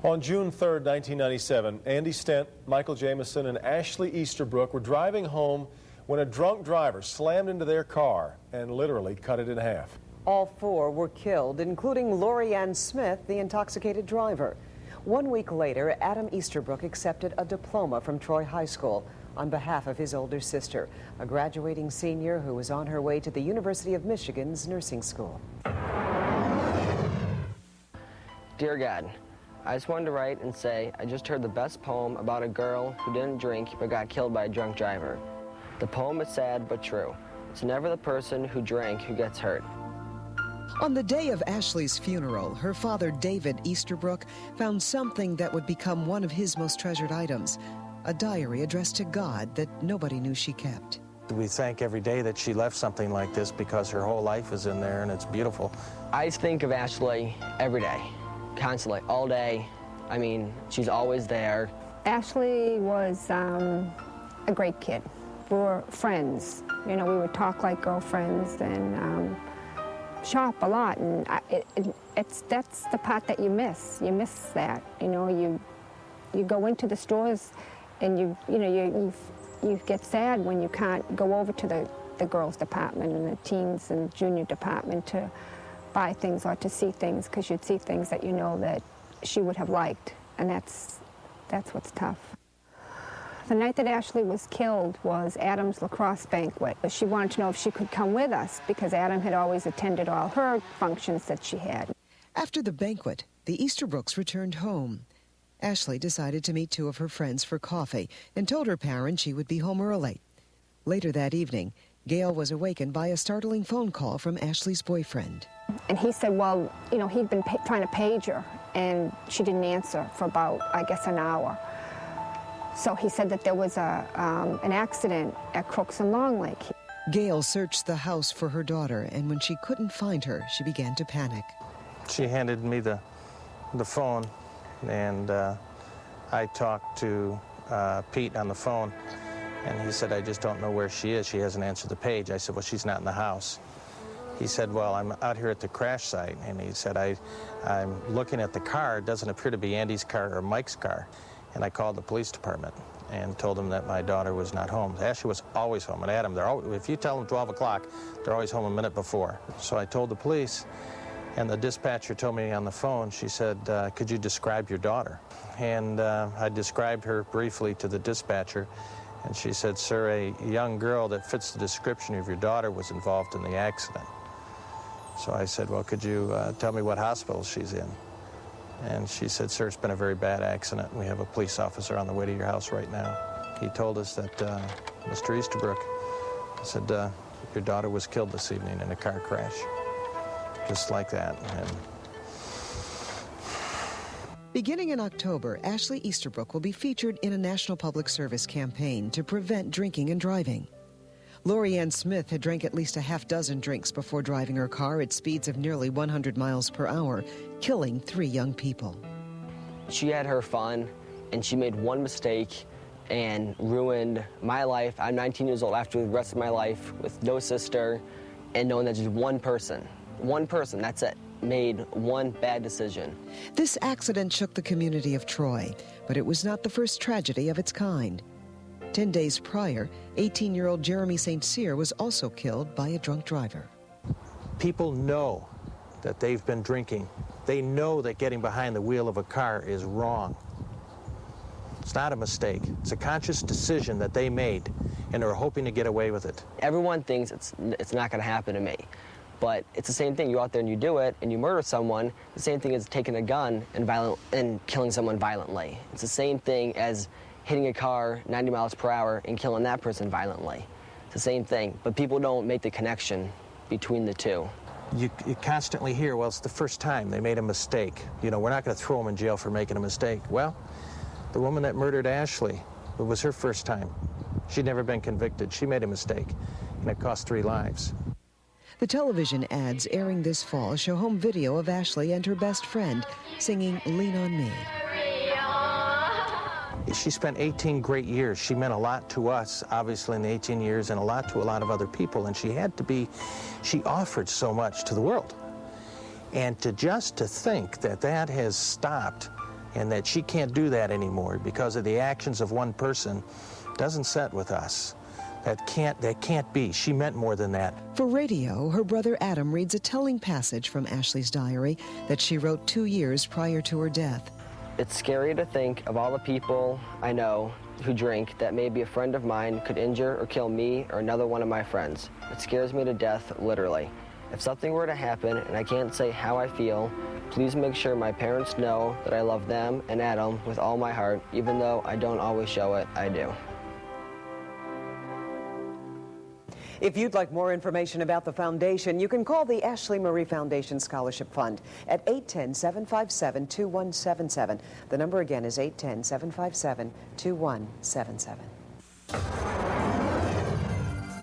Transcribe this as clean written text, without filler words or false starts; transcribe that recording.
On June 3rd, 1997, Andy Stent, Michael Jamison, and Ashley Easterbrook were driving home when a drunk driver slammed into their car and literally cut it in half. All four were killed, including Lori Ann Smith, the intoxicated driver. 1 week later, Adam Easterbrook accepted a diploma from Troy High School on behalf of his older sister, a graduating senior who was on her way to the University of Michigan's nursing school. Dear God, I just wanted to write and say I just heard the best poem about a girl who didn't drink but got killed by a drunk driver. The poem is sad but true. It's never the person who drank who gets hurt. On the day of Ashley's funeral, her father, David Easterbrook, found something that would become one of his most treasured items, a diary addressed to God that nobody knew she kept. We thank every day that she left something like this because her whole life is in there and it's beautiful. I think of Ashley every day, constantly, all day. I mean, she's always there. Ashley was a great kid. We were friends. You know, we would talk like girlfriends and shop a lot, and that's the part that you miss. You miss that. You know, you go into the stores, and you get sad when you can't go over to the girls' department and the teens and junior department to buy things or to see things, because you'd see things that you know that she would have liked, and that's what's tough. The night that Ashley was killed was Adam's lacrosse banquet. She wanted to know if she could come with us because Adam had always attended all her functions that she had. After the banquet, the Easterbrooks returned home. Ashley decided to meet two of her friends for coffee and told her parents she would be home early. Later that evening, Gail was awakened by a startling phone call from Ashley's boyfriend. And he said, well, you know, he'd been trying to page her, and she didn't answer for about, I guess, an hour. So he said that there was an accident at Crooks and Long Lake. Gail searched the house for her daughter, and when she couldn't find her, she began to panic. She handed me the phone, and I talked to Pete on the phone, and he said, I just don't know where she is. She hasn't answered the page. I said, well, she's not in the house. He said, well, I'm out here at the crash site, and he said, I'm looking at the car. It doesn't appear to be Andy's car or Mike's car. And I called the police department and told them that my daughter was not home. Ashley was always home, and Adam, if you tell them 12 o'clock, they're always home a minute before. So I told the police, and the dispatcher told me on the phone, she said, could you describe your daughter? And I described her briefly to the dispatcher, and she said, sir, a young girl that fits the description of your daughter was involved in the accident. So I said, well, could you tell me what hospital she's in? And she said, sir, it's been a very bad accident. We have a police officer on the way to your house right now. He told us that Mr. Easterbrook said, your daughter was killed this evening in a car crash. Just like that. And beginning in October, Ashley Easterbrook will be featured in a National Public Service campaign to prevent drinking and driving. Lori Ann Smith had drank at least a half-dozen drinks before driving her car at speeds of nearly 100 miles per hour, killing 3 young people. She had her fun, and she made one mistake and ruined my life. I'm 19 years old after the rest of my life with no sister, and knowing that just one person, that's it, made one bad decision. This accident shook the community of Troy, but it was not the first tragedy of its kind. 10 days prior, 18-year-old Jeremy St. Cyr was also killed by a drunk driver. People know that they've been drinking. They know that getting behind the wheel of a car is wrong. It's not a mistake. It's a conscious decision that they made, and they're hoping to get away with it. Everyone thinks it's not going to happen to me, but it's the same thing. You go out there and you do it, and you murder someone. The same thing as taking a gun and killing someone violently. It's the same thing as hitting a car 90 miles per hour and killing that person violently. It's the same thing, but people don't make the connection between the two. You constantly hear, well, it's the first time they made a mistake. You know, we're not going to throw them in jail for making a mistake. Well, the woman that murdered Ashley, it was her first time. She'd never been convicted. She made a mistake, and it cost 3 lives. The television ads airing this fall show home video of Ashley and her best friend singing Lean on Me. She spent 18 great years. She meant a lot to us, obviously, in the 18 years, and a lot to a lot of other people. And she offered so much to the world. And to think that has stopped and that she can't do that anymore because of the actions of one person doesn't set with us. That can't be. She meant more than that. For radio, her brother Adam reads a telling passage from Ashley's diary that she wrote 2 years prior to her death. It's scary to think of all the people I know who drink that maybe a friend of mine could injure or kill me or another one of my friends. It scares me to death, literally. If something were to happen and I can't say how I feel, please make sure my parents know that I love them and Adam with all my heart, even though I don't always show it, I do. If you'd like more information about the foundation, you can call the Ashley Marie Foundation Scholarship Fund at 810-757-2177. The number again is 810-757-2177.